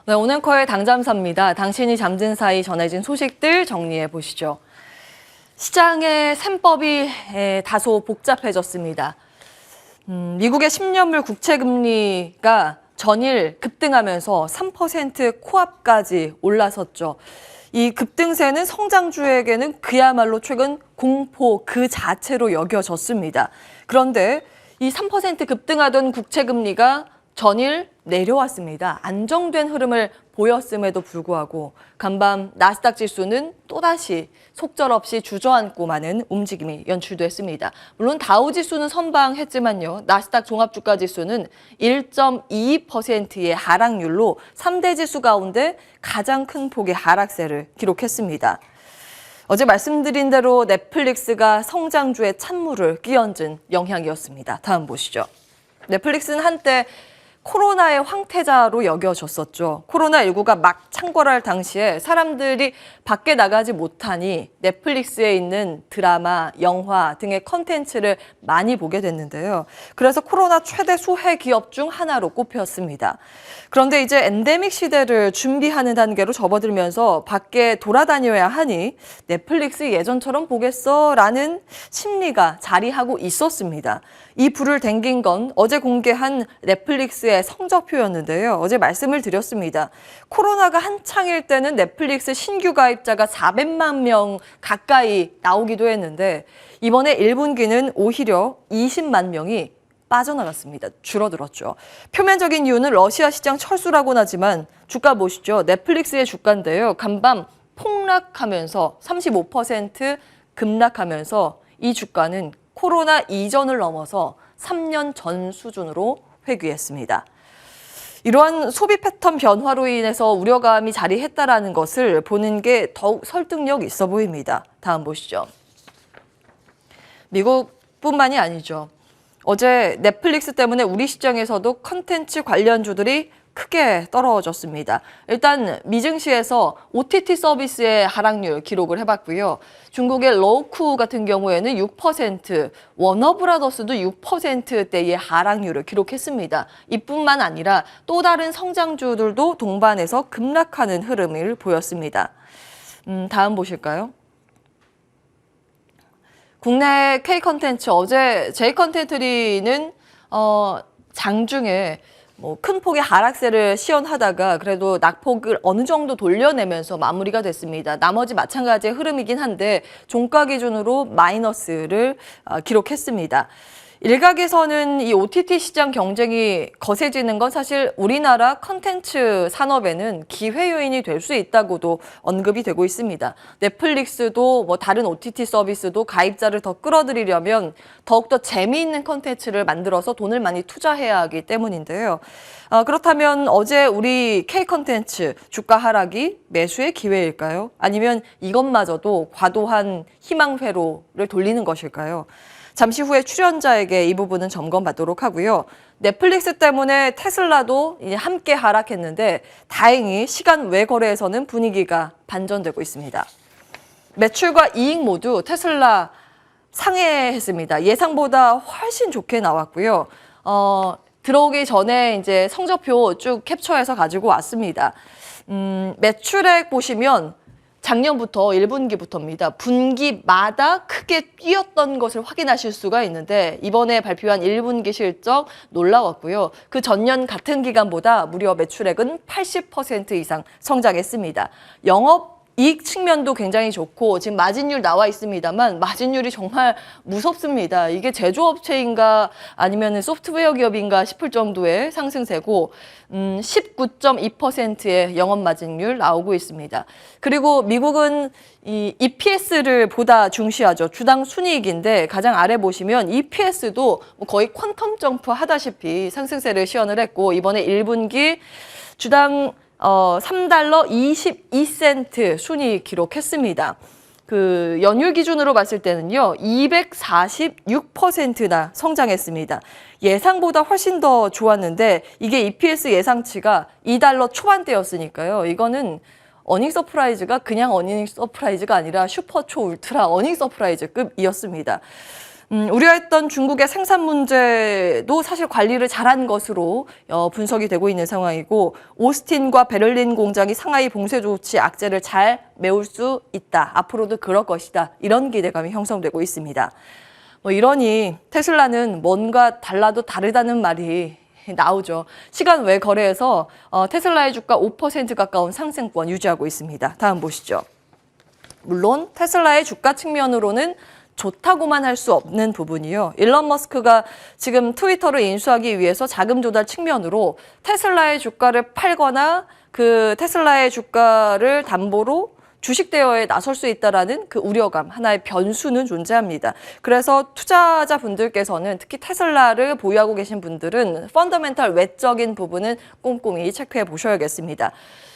네, 오늘커의 당잠사입니다. 당신이 잠든 사이 전해진 소식들 정리해 보시죠. 시장의 셈법이 다소 복잡해졌습니다. 미국의 10년물 국채금리가 전일 급등하면서 3% 코앞까지 올라섰죠. 이 급등세는 성장주에게는 그야말로 최근 공포 그 자체로 여겨졌습니다. 그런데 이 3% 급등하던 국채금리가 전일 내려왔습니다. 안정된 흐름을 보였음에도 불구하고 간밤 나스닥 지수는 또다시 속절없이 주저앉고 마는 움직임이 연출됐습니다. 물론 다우 지수는 선방했지만요. 나스닥 종합주가 지수는 1.22%의 하락률로 3대 지수 가운데 가장 큰 폭의 하락세를 기록했습니다. 어제 말씀드린 대로 넷플릭스가 성장주의 찬물을 끼얹은 영향이었습니다. 다음 보시죠. 넷플릭스는 한때 코로나의 황태자로 여겨졌었죠. 코로나19가 막 창궐할 당시에 사람들이 밖에 나가지 못하니 넷플릭스에 있는 드라마, 영화 등의 컨텐츠를 많이 보게 됐는데요. 그래서 코로나 최대 수혜 기업 중 하나로 꼽혔습니다. 그런데 이제 엔데믹 시대를 준비하는 단계로 접어들면서 밖에 돌아다녀야 하니 넷플릭스 예전처럼 보겠어? 라는 심리가 자리하고 있었습니다. 이 불을 댕긴 건 어제 공개한 넷플릭스의 성적표였는데요. 어제 말씀을 드렸습니다. 코로나가 한창일 때는 넷플릭스 신규 가입자가 400만 명 가까이 나오기도 했는데 이번에 1분기는 오히려 20만 명이 빠져나갔습니다. 줄어들었죠. 표면적인 이유는 러시아 시장 철수라고는 하지만 주가 보시죠. 넷플릭스의 주가인데요. 간밤 폭락하면서 35% 급락하면서 이 주가는 코로나 이전을 넘어서 3년 전 수준으로 회귀했습니다. 이러한 소비 패턴 변화로 인해서 우려감이 자리했다라는 것을 보는 게 더욱 설득력 있어 보입니다. 다음 보시죠. 미국뿐만이 아니죠. 어제 넷플릭스 때문에 우리 시장에서도 컨텐츠 관련주들이 크게 떨어졌습니다. 일단 미증시에서 OTT 서비스의 하락률 기록을 해봤고요. 중국의 로쿠 같은 경우에는 6%, 워너브라더스도 6%대의 하락률을 기록했습니다. 이뿐만 아니라 또 다른 성장주들도 동반해서 급락하는 흐름을 보였습니다. 다음 보실까요? 국내 K 컨텐츠, 어제 J컨텐츠리는 장중에 큰 폭의 하락세를 시연하다가 그래도 낙폭을 어느 정도 돌려내면서 마무리가 됐습니다. 나머지 마찬가지의 흐름이긴 한데 종가 기준으로 마이너스를 기록했습니다. 일각에서는 이 OTT 시장 경쟁이 거세지는 건 사실 우리나라 컨텐츠 산업에는 기회 요인이 될 수 있다고도 언급이 되고 있습니다. 넷플릭스도 다른 OTT 서비스도 가입자를 더 끌어들이려면 더욱더 재미있는 컨텐츠를 만들어서 돈을 많이 투자해야 하기 때문인데요. 그렇다면 어제 우리 K 컨텐츠 주가 하락이 매수의 기회일까요? 아니면 이것마저도 과도한 희망 회로를 돌리는 것일까요? 잠시 후에 출연자에게 이 부분은 점검받도록 하고요. 넷플릭스 때문에 테슬라도 이제 함께 하락했는데 다행히 시간 외 거래에서는 분위기가 반전되고 있습니다. 매출과 이익 모두 테슬라 상회했습니다. 예상보다 훨씬 좋게 나왔고요. 들어오기 전에 이제 성적표 쭉 캡처해서 가지고 왔습니다. 매출액 보시면 작년부터 1분기부터입니다. 분기마다 크게 뛰었던 것을 확인하실 수가 있는데 이번에 발표한 1분기 실적 놀라웠고요. 그 전년 같은 기간보다 무려 매출액은 80% 이상 성장했습니다. 영업이익 측면도 굉장히 좋고 지금 마진율 나와 있습니다만 마진율이 정말 무섭습니다. 이게 제조업체인가 아니면 소프트웨어 기업인가 싶을 정도의 상승세고 19.2%의 영업 마진율 나오고 있습니다. 그리고 미국은 이 EPS를 보다 중시하죠. 주당 순이익인데 가장 아래 보시면 EPS도 거의 퀀텀 점프 하다시피 상승세를 시연을 했고 이번에 1분기 주당 3달러 22센트 순이익 기록했습니다. 그 연율 기준으로 봤을 때는요, 246%나 성장했습니다. 예상보다 훨씬 더 좋았는데 이게 EPS 예상치가 2달러 초반대였으니까요. 이거는 어닝 서프라이즈가 그냥 어닝 서프라이즈가 아니라 슈퍼 초 울트라 어닝 서프라이즈급이었습니다. 우려했던 중국의 생산 문제도 사실 관리를 잘한 것으로 분석이 되고 있는 상황이고 오스틴과 베를린 공장이 상하이 봉쇄 조치 악재를 잘 메울 수 있다. 앞으로도 그럴 것이다. 이런 기대감이 형성되고 있습니다. 이러니 테슬라는 뭔가 달라도 다르다는 말이 나오죠. 시간 외 거래에서 테슬라의 주가 5% 가까운 상승권 유지하고 있습니다. 다음 보시죠. 물론 테슬라의 주가 측면으로는 좋다고만 할 수 없는 부분이요. 일론 머스크가 지금 트위터를 인수하기 위해서 자금 조달 측면으로 테슬라의 주가를 팔거나 그 테슬라의 주가를 담보로 주식 대여에 나설 수 있다라는 그 우려감, 하나의 변수는 존재합니다. 그래서 투자자분들께서는 특히 테슬라를 보유하고 계신 분들은 펀더멘탈 외적인 부분은 꼼꼼히 체크해 보셔야겠습니다.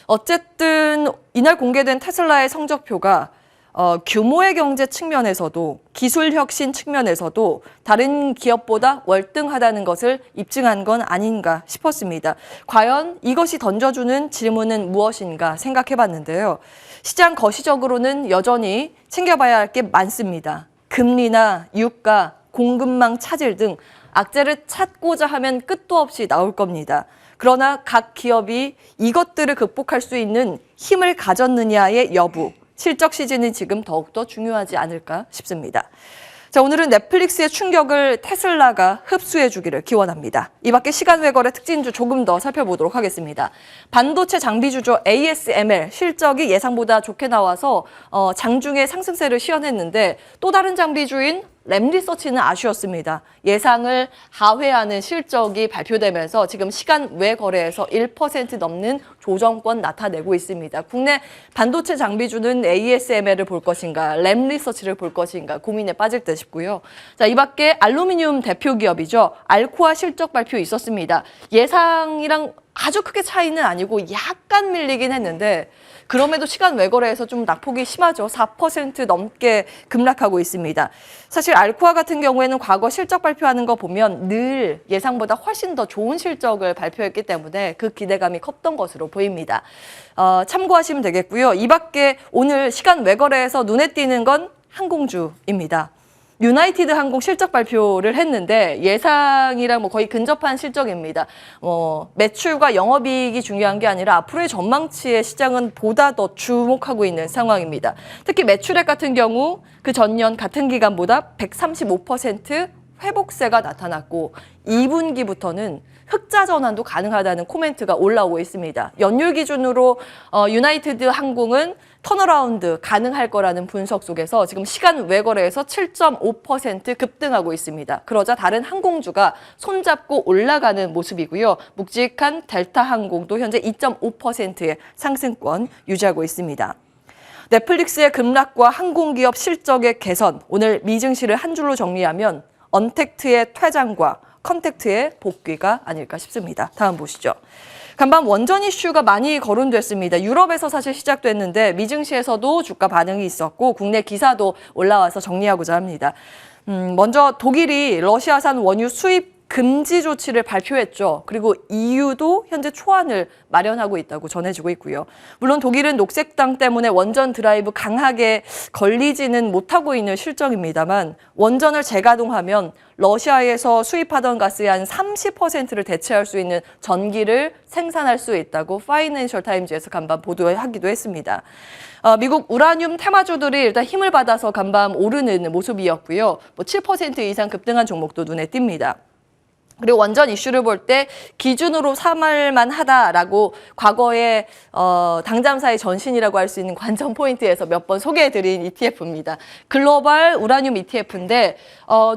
어쨌든 이날 공개된 테슬라의 성적표가 규모의 경제 측면에서도 기술 혁신 측면에서도 다른 기업보다 월등하다는 것을 입증한 건 아닌가 싶었습니다. 과연 이것이 던져주는 질문은 무엇인가 생각해 봤는데요. 시장 거시적으로는 여전히 챙겨봐야 할 게 많습니다. 금리나 유가, 공급망 차질 등 악재를 찾고자 하면 끝도 없이 나올 겁니다. 그러나 각 기업이 이것들을 극복할 수 있는 힘을 가졌느냐의 여부, 실적 시즌이 지금 더욱더 중요하지 않을까 싶습니다. 자, 오늘은 넷플릭스의 충격을 테슬라가 흡수해 주기를 기원합니다. 이 밖에 시간 외 거래 특징주 조금 더 살펴보도록 하겠습니다. 반도체 장비주죠 ASML 실적이 예상보다 좋게 나와서 장중에 상승세를 시현했는데 또 다른 장비주인 램리서치는 아쉬웠습니다. 예상을 하회하는 실적이 발표되면서 지금 시간 외 거래에서 1% 넘는 조정권 나타내고 있습니다. 국내 반도체 장비주는 ASML을 볼 것인가, 램리서치를 볼 것인가 고민에 빠질 듯 싶고요. 자, 이 밖에 알루미늄 대표 기업이죠. 알코아 실적 발표 있었습니다. 예상이랑 아주 크게 차이는 아니고 약간 밀리긴 했는데 그럼에도 시간 외거래에서 좀 낙폭이 심하죠. 4% 넘게 급락하고 있습니다. 사실 알코아 같은 경우에는 과거 실적 발표하는 거 보면 늘 예상보다 훨씬 더 좋은 실적을 발표했기 때문에 그 기대감이 컸던 것으로 보입니다. 참고하시면 되겠고요. 이 밖에 오늘 시간 외거래에서 눈에 띄는 건 항공주입니다. 유나이티드 항공 실적 발표를 했는데 예상이랑 거의 근접한 실적입니다. 매출과 영업이익이 중요한 게 아니라 앞으로의 전망치에 시장은 보다 더 주목하고 있는 상황입니다. 특히 매출액 같은 경우 그 전년 같은 기간보다 135% 회복세가 나타났고 2분기부터는 흑자 전환도 가능하다는 코멘트가 올라오고 있습니다. 연율 기준으로 유나이티드 항공은 턴어라운드 가능할 거라는 분석 속에서 지금 시간 외 거래에서 7.5% 급등하고 있습니다. 그러자 다른 항공주가 손잡고 올라가는 모습이고요. 묵직한 델타 항공도 현재 2.5%의 상승권 유지하고 있습니다. 넷플릭스의 급락과 항공기업 실적의 개선, 오늘 미증시를 한 줄로 정리하면 언택트의 퇴장과 컨택트의 복귀가 아닐까 싶습니다. 다음 보시죠. 간밤 원전 이슈가 많이 거론됐습니다. 유럽에서 사실 시작됐는데 미증시에서도 주가 반응이 있었고 국내 기사도 올라와서 정리하고자 합니다. 먼저 독일이 러시아산 원유 수입 금지 조치를 발표했죠. 그리고 EU도 현재 초안을 마련하고 있다고 전해지고 있고요. 물론 독일은 녹색당 때문에 원전 드라이브 강하게 걸리지는 못하고 있는 실정입니다만 원전을 재가동하면 러시아에서 수입하던 가스의 한 30%를 대체할 수 있는 전기를 생산할 수 있다고 파이낸셜 타임즈에서 간밤 보도하기도 했습니다. 미국 우라늄 테마주들이 일단 힘을 받아서 간밤 오르는 모습이었고요. 7% 이상 급등한 종목도 눈에 띕니다. 그리고 원전 이슈를 볼 때 기준으로 삼을 만하다라고 과거에 당잠사의 전신이라고 할 수 있는 관전 포인트에서 몇 번 소개해드린 ETF입니다. 글로벌 우라늄 ETF인데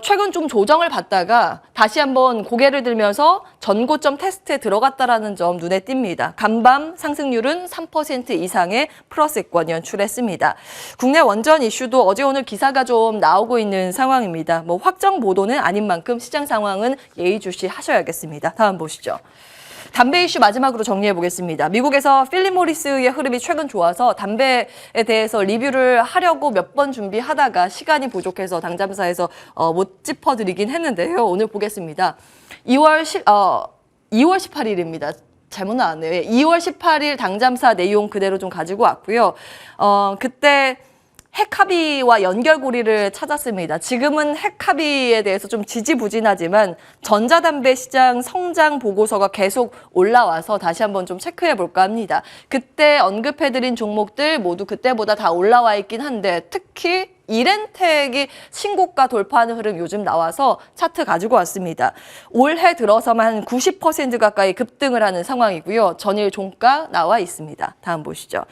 최근 좀 조정을 받다가 다시 한번 고개를 들면서 전고점 테스트에 들어갔다라는 점 눈에 띕니다. 간밤 상승률은 3% 이상의 플러스권 연출했습니다. 국내 원전 이슈도 어제 오늘 기사가 좀 나오고 있는 상황입니다. 확정 보도는 아닌 만큼 시장 상황은 예의주시하셔야겠습니다. 다음 보시죠. 담배 이슈 마지막으로 정리해 보겠습니다. 미국에서 필립 모리스의 흐름이 최근 좋아서 담배에 대해서 리뷰를 하려고 몇 번 준비하다가 시간이 부족해서 당잠사에서 못 짚어드리긴 했는데요. 오늘 보겠습니다. 2월 18일입니다. 잘못 나왔네요. 2월 18일 당잠사 내용 그대로 좀 가지고 왔고요. 그때 핵합의와 연결고리를 찾았습니다. 지금은 핵합의에 대해서 좀 지지부진하지만 전자담배 시장 성장 보고서가 계속 올라와서 다시 한번 좀 체크해 볼까 합니다. 그때 언급해드린 종목들 모두 그때보다 다 올라와 있긴 한데 특히 이렌텍이 신고가 돌파하는 흐름 요즘 나와서 차트 가지고 왔습니다. 올해 들어서만 90% 가까이 급등을 하는 상황이고요. 전일 종가 나와 있습니다. 다음 보시죠.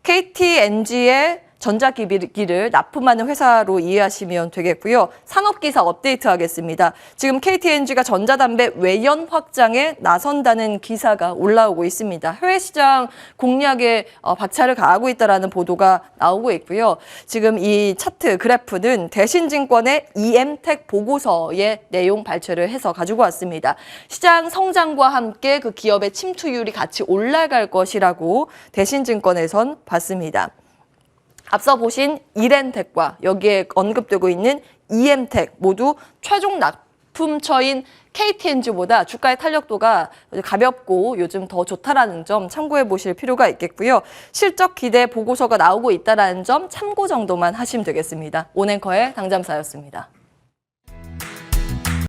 KTNG의 전자기기를 납품하는 회사로 이해하시면 되겠고요. 산업기사 업데이트 하겠습니다. 지금 KTNG가 전자담배 외연 확장에 나선다는 기사가 올라오고 있습니다. 해외 시장 공략에 박차를 가하고 있다는 보도가 나오고 있고요. 지금 이 차트 그래프는 대신증권의 EM텍 보고서의 내용 발췌를 해서 가지고 왔습니다. 시장 성장과 함께 그 기업의 침투율이 같이 올라갈 것이라고 대신증권에선 봤습니다. 앞서 보신 이렌텍과 여기에 언급되고 있는 EM텍 모두 최종 납품처인 KTNG보다 주가의 탄력도가 가볍고 요즘 더 좋다라는 점 참고해 보실 필요가 있겠고요. 실적 기대 보고서가 나오고 있다는 점 참고 정도만 하시면 되겠습니다. 온앵커의 당잠사였습니다.